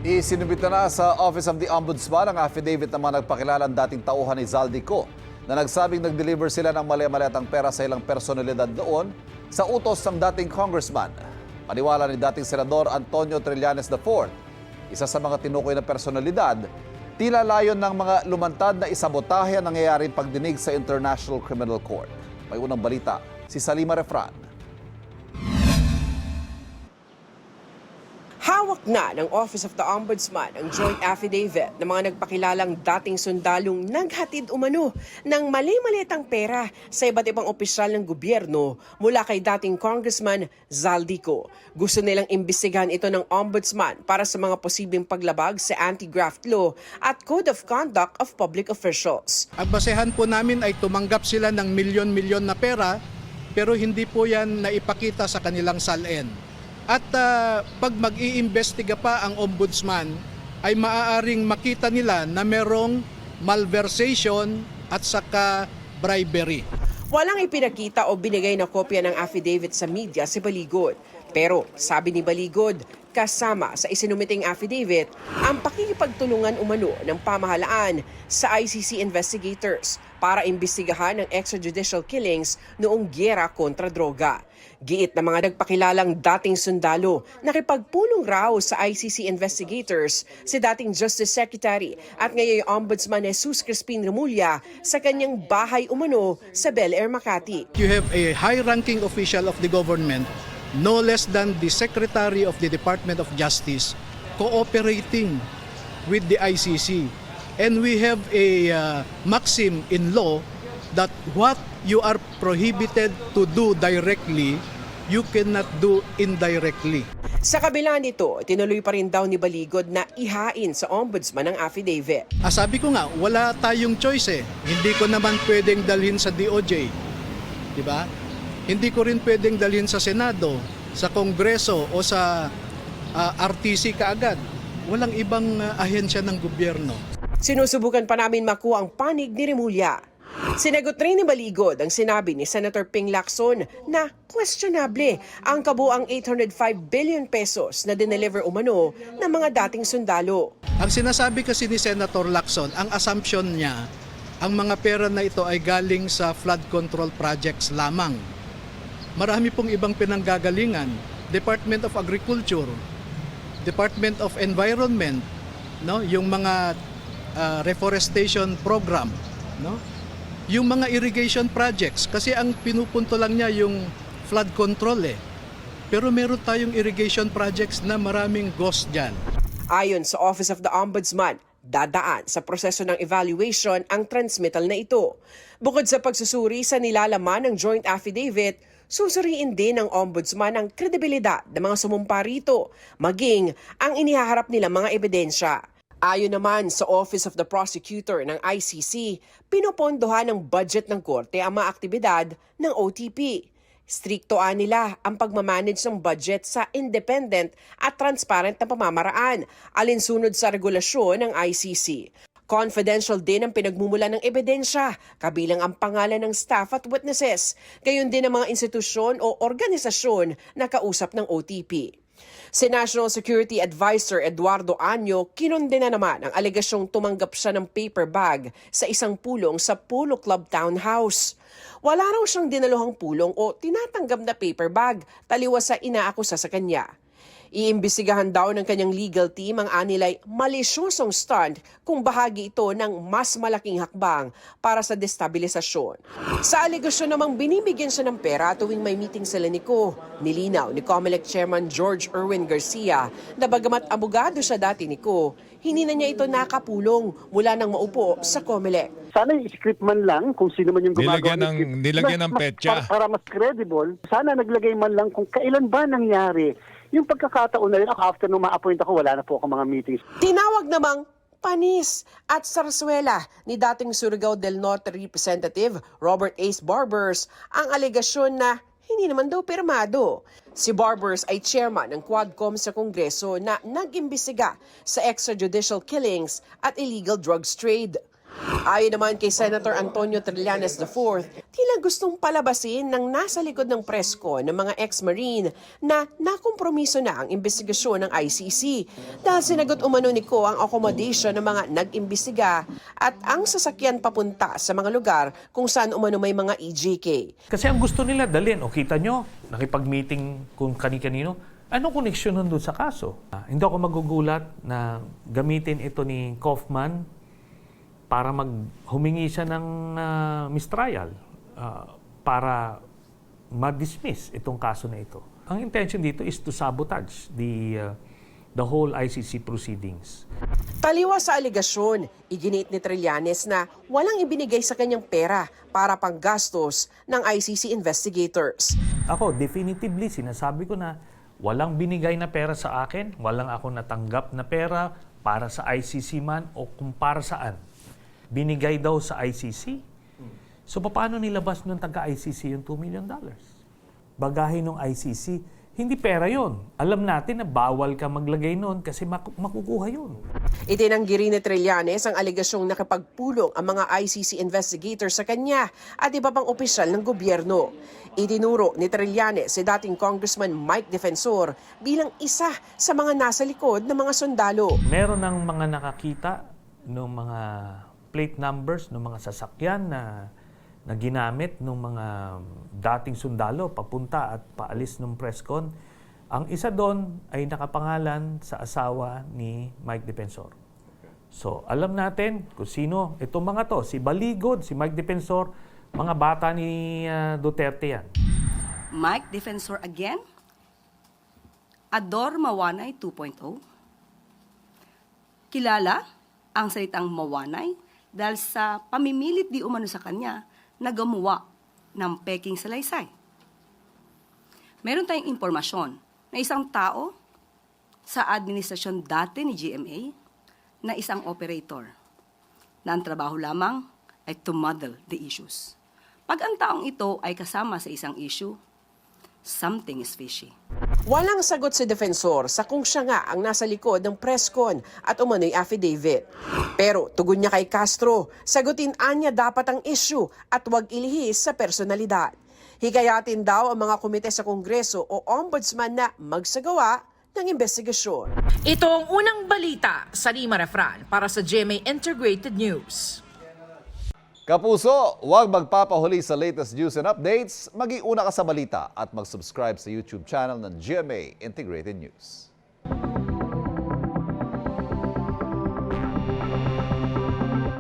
Isinubit na sa Office of the Ombudsman ang affidavit ng mga nagpakilalang dating tauhan ni Zaldico na nagsabing nag-deliver sila ng mali-maliatang pera sa ilang personalidad doon sa utos ng dating congressman. Paniwala ni dating Senador Antonio Trillanes IV, isa sa mga tinukoy na personalidad, tila layon ng mga lumantad na isabotahe ang nangyayaring pagdinig sa International Criminal Court. May unang balita, si Salima Refran. Hawak na ng Office of the Ombudsman ang joint affidavit ng mga nagpakilalang dating sundalong naghatid umano ng mali-maliatang pera sa iba't ibang opisyal ng gobyerno mula kay dating Congressman Zaldico. Gusto nilang imbestigahan ito ng Ombudsman para sa mga posibleng paglabag sa anti-graft law at Code of Conduct of Public Officials. Ang basehan po namin ay tumanggap sila ng milyon-milyon na pera pero hindi po yan naipakita sa kanilang SALN. At pag mag-iimbestiga pa ang ombudsman, ay maaaring makita nila na merong malversation at saka bribery. Walang ipinakita o binigay na kopya ng affidavit sa media si Baligod. Pero sabi ni Baligod, kasama sa isinumiting affidavit ang pakikipagtulungan umano ng pamahalaan sa ICC investigators para imbestigahan ang extrajudicial killings noong giyera kontra droga. Giit na mga nagpakilalang dating sundalo, nakipagpulong raw sa ICC investigators si dating Justice Secretary at ngayong Ombudsman Jesus Crispin Remulla sa kanyang bahay umano sa Bel Air, Makati. You have a high-ranking official of the government, no less than the Secretary of the Department of Justice, cooperating with the ICC. And we have a maxim in law that what you are prohibited to do directly, you cannot do indirectly. Sa kabila nito, tinuloy pa rin daw ni Baligod na ihain sa ombudsman ang affidavit. Sabi ko nga, wala tayong choice eh. Hindi ko naman pwedeng dalhin sa DOJ. Di ba? Hindi ko rin pwedeng dalhin sa Senado, sa Kongreso o sa RTC kaagad. Walang ibang ahensya ng gobyerno. Sinusubukan pa namin makuha ang panig ni Remulla. Sinagot rin ni Baligod ang sinabi ni Senator Ping Lacson na questionable ang kabuang 805 billion pesos na dineliver umano ng mga dating sundalo. Ang sinasabi kasi ni Senator Lacson, ang assumption niya, ang mga pera na ito ay galing sa flood control projects lamang. Marami pong ibang pinanggagalingan, Department of Agriculture, Department of Environment, no, yung mga reforestation program, no? Yung mga irrigation projects, kasi ang pinupunto lang niya yung flood control eh. Pero meron tayong irrigation projects na maraming ghost dyan. Ayon sa Office of the Ombudsman, dadaan sa proseso ng evaluation ang transmittal na ito. Bukod sa pagsusuri sa nilalaman ng joint affidavit, susuriin din ng Ombudsman ang kredibilidad ng mga sumumpa rito, maging ang inihaharap nilang mga ebidensya. Ayon naman sa Office of the Prosecutor ng ICC, pinopondohan ng budget ng korte ang mga aktibidad ng OTP. Striktoan nila ang pagmamanage ng budget sa independent at transparent na pamamaraan, alinsunod sa regulasyon ng ICC. Confidential din ang pinagmumula ng ebidensya, kabilang ang pangalan ng staff at witnesses, gayon din ang mga institusyon o organisasyon na kausap ng OTP. Si National Security Advisor Eduardo Año kinondena naman ang alegasyong tumanggap siya ng paper bag sa isang pulong sa Polo Club Townhouse. Wala raw siyang dinaluhang pulong o tinatanggap na paper bag, taliwas sa inaakusa sa kanya. Iimbestigahan daw ng kanyang legal team ang anilay malisyosong stunt kung bahagi ito ng mas malaking hakbang para sa destabilisasyon. Sa alegasyon namang binibigyan siya ng pera tuwing may meeting sa Lanico, nilinaw ni COMELEC Chairman George Erwin Garcia na bagamat abogado siya dati ni Co, hindi na niya ito nakapulong mula nang maupo sa COMELEC. Sana yung script man lang kung sino man yung gumagawa Nilagyan ng petsa. Para mas credible. Sana naglagay man lang kung kailan ba nangyari. Yung pagkakataon na rin ako after nung ma-appoint ako, wala na po ako mga meetings. Tinawag namang panis at sarsuela ni dating Surigao del Norte Representative Robert Ace Barbers ang alegasyon na hindi naman daw pirmado. Si Barbers ay chairman ng Quadcom sa Kongreso na nag-imbestiga sa extrajudicial killings at illegal drugs trade. Ayon naman kay Senator Antonio Trillanes IV, tila gustong palabasin ng nasa likod ng presko ng mga ex-Marine na nakompromiso na ang investigasyon ng ICC dahil sinagot umano ni Ko ang accommodation ng mga nag-imbestiga at ang sasakyan papunta sa mga lugar kung saan umano may mga EJK. Kasi ang gusto nila dalhin, o kita nyo, nakipag-meeting kung kani-kanino, anong koneksyon nun doon sa kaso? Hindi ako magugulat na gamitin ito ni Kaufman para humingi siya ng mistrial para ma-dismiss itong kaso na ito. Ang intention dito is to sabotage the whole ICC proceedings. Taliwas sa aligasyon, iginit ni Trillanes na walang ibinigay sa kanyang pera para panggastos ng ICC investigators. Ako, definitively, sinasabi ko na walang binigay na pera sa akin, walang ako natanggap na pera para sa ICC man o kung para saan. Binigay daw sa ICC. So paano nilabas ng taga-ICC yung $2 million? Bagahin ng ICC, hindi pera yon. Alam natin na bawal ka maglagay nun kasi makukuha yun. Itinanggi rin ni Trillanes ang aligasyong nakapagpulong ang mga ICC investigators sa kanya at iba pang opisyal ng gobyerno. Itinuro ni Trillanes si dating Congressman Mike Defensor bilang isa sa mga nasa likod ng mga sundalo. Meron ng mga nakakita ng mga plate numbers ng mga sasakyan na ginamit ng mga dating sundalo papunta at paalis ng presscon. Ang isa doon ay nakapangalan sa asawa ni Mike Defensor. So, alam natin kung sino itong mga to. Si Baligod, si Mike Defensor, mga bata ni Duterte yan. Mike Defensor again. Ador Mawanay 2.0. Kilala ang salitang Mawanay dahil sa pamimilit di umano sa kanya na gumawa ng peking salaysay. Meron tayong impormasyon na isang tao sa administrasyon dati ni GMA na isang operator na ang trabaho lamang ay to muddle the issues. Pag ang taong ito ay kasama sa isang issue, something is fishy. Walang sagot si Defensor sa kung siya nga ang nasa likod ng presscon at umano'y affidavit. Pero tugon niya kay Castro, sagutin anya dapat ang issue at huwag ilihis sa personalidad. Higayatin daw ang mga komite sa Kongreso o Ombudsman na magsagawa ng investigasyon. Ito ang unang balita sa Rima Refran para sa GMA Integrated News. Kapuso, huwag magpapahuli sa latest news and updates. Mag-iuna ka sa balita at mag-subscribe sa YouTube channel ng GMA Integrated News.